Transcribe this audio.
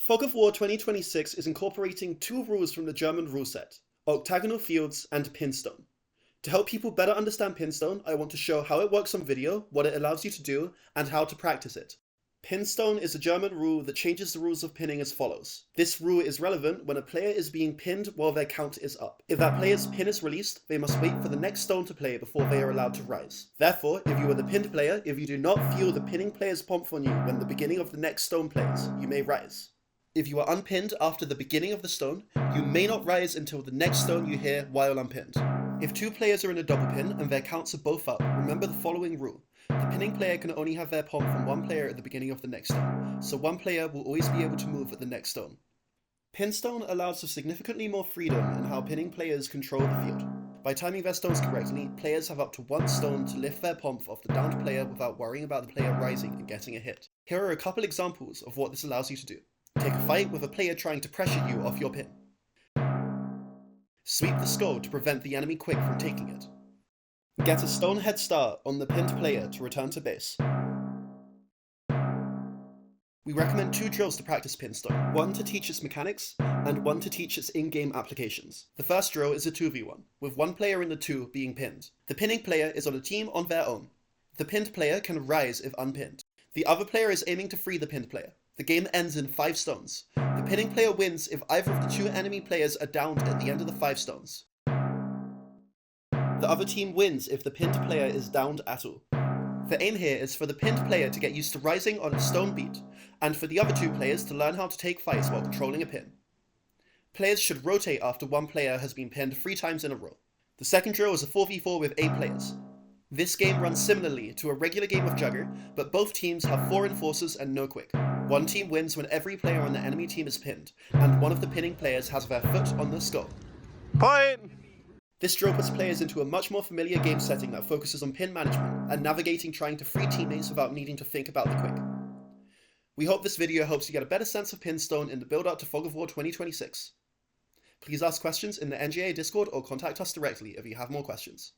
Fog of War 2026 is incorporating two rules from the German rule set, octagonal fields and Pinstone. To help people better understand Pinstone, I want to show how it works on video, what it allows you to do, and how to practice it. Pinstone is a German rule that changes the rules of pinning as follows. This rule is relevant when a player is being pinned while their count is up. If that player's pin is released, they must wait for the next stone to play before they are allowed to rise. Therefore, if you are the pinned player, if you do not feel the pinning player's pomp on you when the beginning of the next stone plays, you may rise. If you are unpinned after the beginning of the stone, you may not rise until the next stone you hear while unpinned. If two players are in a double pin and their counts are both up, remember the following rule. The pinning player can only have their pomp from one player at the beginning of the next stone, so one player will always be able to move at the next stone. Pinstone allows for significantly more freedom in how pinning players control the field. By timing their stones correctly, players have up to one stone to lift their pomp off the downed player without worrying about the player rising and getting a hit. Here are a couple examples of what this allows you to do. Take a fight with a player trying to pressure you off your pin. Sweep the skull to prevent the enemy quick from taking it. Get a stone head start on the pinned player to return to base. We recommend two drills to practice Pinstone, one to teach its mechanics, and one to teach its in-game applications. The first drill is a 2v1, with one player in the 2 being pinned. The pinning player is on a team on their own. The pinned player can rise if unpinned. The other player is aiming to free the pinned player. The game ends in 5 stones. The pinning player wins if either of the 2 enemy players are downed at the end of the 5 stones. The other team wins if the pinned player is downed at all. The aim here is for the pinned player to get used to rising on a stone beat, and for the other 2 players to learn how to take fights while controlling a pin. Players should rotate after one player has been pinned 3 times in a row. The second drill is a 4v4 with 8 players. This game runs similarly to a regular game of Jugger, but both teams have 4 enforcers and no quick. One team wins when every player on the enemy team is pinned, and one of the pinning players has their foot on the skull. Point! This drill puts players into a much more familiar game setting that focuses on pin management and navigating trying to free teammates without needing to think about the quick. We hope this video helps you get a better sense of Pinstone in the build-up to Fog of War 2026. Please ask questions in the NGA Discord or contact us directly if you have more questions.